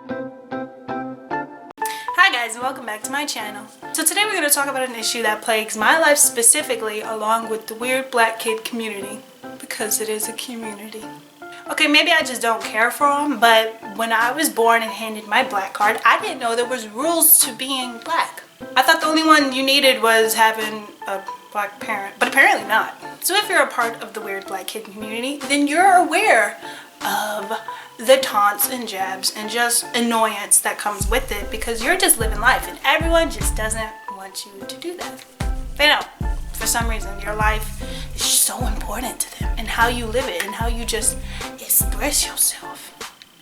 Hi guys, and welcome back to my channel. So today we're going to talk about an issue that plagues my life specifically, along with the weird black kid community, because it is a community. Okay, maybe I just don't care for them, but when I was born and handed my black card, I didn't know there was rules to being black. I thought the only one you needed was having a black parent, but apparently not. So if you're a part of the weird black kid community, then you're aware of the taunts and jabs and just annoyance that comes with it, because you're just living life and everyone just doesn't want you to do that. They know for some reason your life is so important to them, and how you live it and how you just express yourself,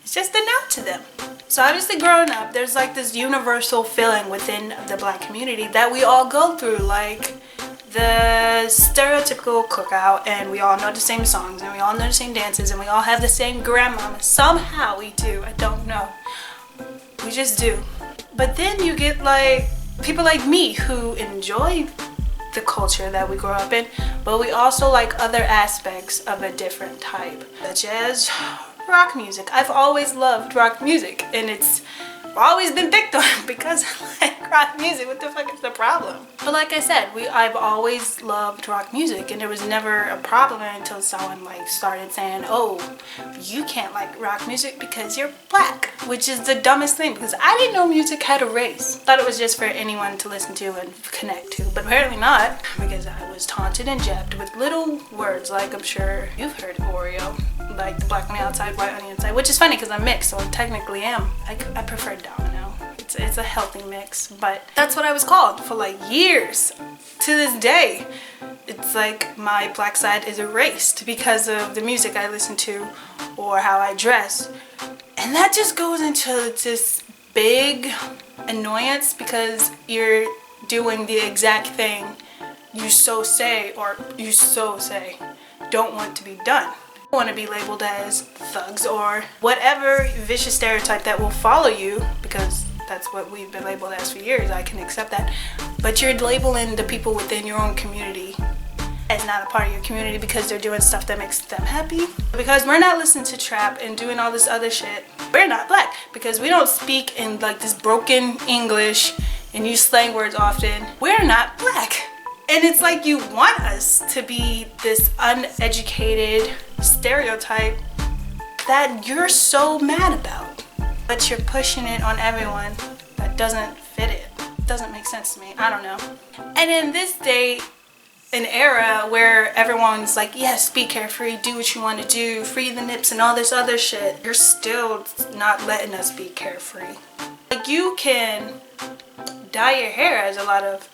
it's just a note to them. So obviously growing up, there's like this universal feeling within the black community that we all go through, like the stereotypical cookout, and we all know the same songs, and we all know the same dances, and we all have the same grandmama. Somehow we do, I don't know, we just do. But then you get like people like me who enjoy the culture that we grew up in, but we also like other aspects of a different type, such as rock music. I've always loved rock music, and I've always been picked on because I like rock music. What the fuck is the problem? But like I said, I've always loved rock music, and there was never a problem until someone like started saying, oh, you can't like rock music because you're black, which is the dumbest thing, because I didn't know music had a race. Thought it was just for anyone to listen to and connect to, but apparently not, because I was taunted and jabbed with little words like, I'm sure you've heard Oreo, like the black on the outside, white on the inside, which is funny because I'm mixed, so I technically am. I prefer Domino. It's a healthy mix, but that's what I was called for like years. To this day, it's like my black side is erased because of the music I listen to or how I dress. And that just goes into this big annoyance because you're doing the exact thing you so say don't want to be done. Want to be labeled as thugs or whatever vicious stereotype that will follow you, because that's what we've been labeled as for years. I can accept that, but you're labeling the people within your own community as not a part of your community because they're doing stuff that makes them happy. Because we're not listening to trap and doing all this other shit, we're not black, because we don't speak in like this broken English and use slang words often. We're not black. And it's like you want us to be this uneducated stereotype that you're so mad about, but you're pushing it on everyone that doesn't fit it. It doesn't make sense to me. I don't know. And in this day and era where everyone's like, yes, be carefree, do what you want to do, free the nips and all this other shit, you're still not letting us be carefree. Like, you can dye your hair, as a lot of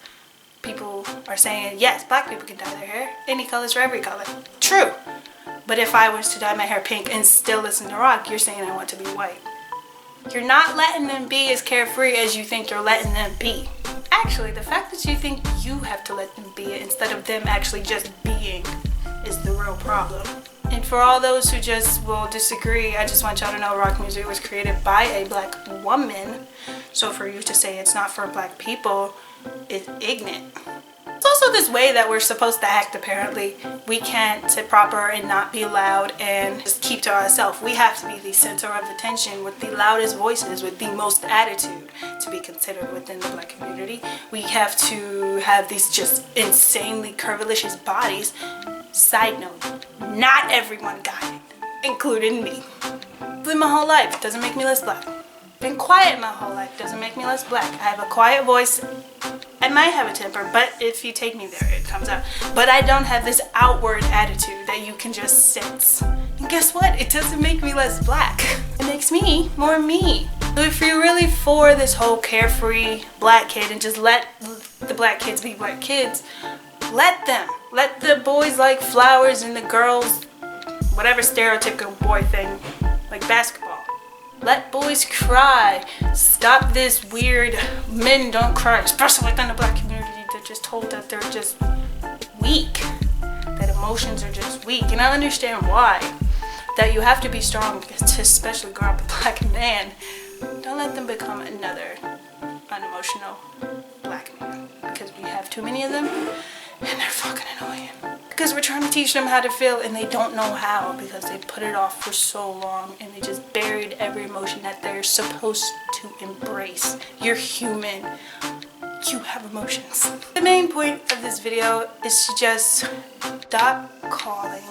people are saying, yes, black people can dye their hair. Any colors for every color. True. But if I was to dye my hair pink and still listen to rock, you're saying I want to be white. You're not letting them be as carefree as you think you're letting them be. Actually, the fact that you think you have to let them be it instead of them actually just being is the real problem. And for all those who just will disagree, I just want y'all to know rock music was created by a black woman. So for you to say it's not for black people is ignorant. It's also this way that we're supposed to act, apparently. We can't sit proper and not be loud and just keep to ourselves. We have to be the center of attention with the loudest voices, with the most attitude to be considered within the black community. We have to have these just insanely curvilicious bodies. Side note, not everyone got it, including me. Lived my whole life, doesn't make me less black. Been quiet my whole life, doesn't make me less black. I have a quiet voice. I might have a temper, but if you take me there, it comes out. But I don't have this outward attitude that you can just sense. And guess what? It doesn't make me less black. It makes me more me. So if you're really for this whole carefree black kid and just let the black kids be black kids, let them. Let the boys like flowers and the girls, whatever stereotypical boy thing, like basketball. Let boys cry. Stop this weird men don't cry, especially within the black community. They're just told that they're just weak, that emotions are just weak. And I understand why, that you have to be strong to especially grow up a black man. Don't let them become another unemotional black man, because we have too many of them and they're fucking annoying. because we're trying to teach them how to feel and they don't know how because they put it off for so long and they just buried every emotion that they're supposed to embrace. You're human. You have emotions. The main point of this video is to just stop calling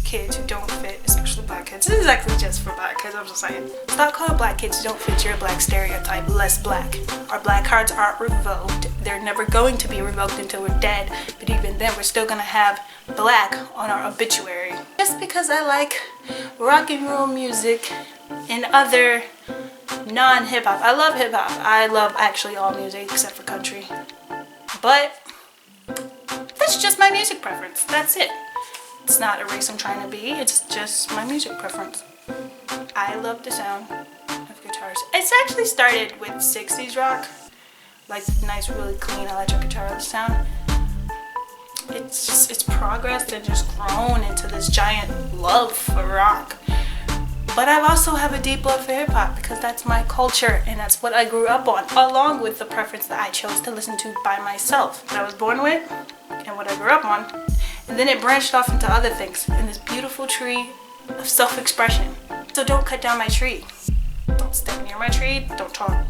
kids who don't fit, especially black kids. This is actually just for black kids, I'm just saying. Stop calling black kids who don't fit your black stereotype less black. Our black cards aren't revoked. They're never going to be revoked until we're dead. But even then, we're still gonna have black on our obituary. Just because I like rock and roll music and other non-hip hop. I love hip hop. I love actually all music except for country. But that's just my music preference. That's it. It's not a race I'm trying to be, it's just my music preference. I love the sound of guitars. It's actually started with 60s rock, like nice, really clean electric guitar sound. It's progressed and just grown into this giant love for rock. But I also have a deep love for hip hop because that's my culture and that's what I grew up on, along with the preference that I chose to listen to by myself, that I was born with and what I grew up on. And then it branched off into other things in this beautiful tree of self-expression. So don't cut down my tree. Don't step near my tree. Don't talk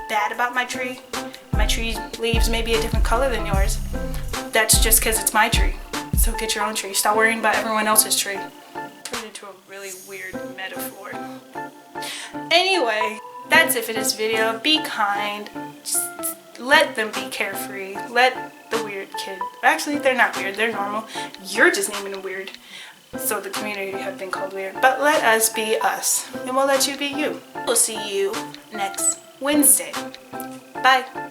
bad about my tree. My tree's leaves may be a different color than yours. That's just because it's my tree. So get your own tree. Stop worrying about everyone else's tree. Turned into a really weird metaphor. Anyway, that's it for this video. Be kind. Just let them be carefree. Let the weird kid. Actually, they're not weird. They're normal. You're just naming them weird. So the community have been called weird. But let us be us. And we'll let you be you. We'll see you next Wednesday. Bye.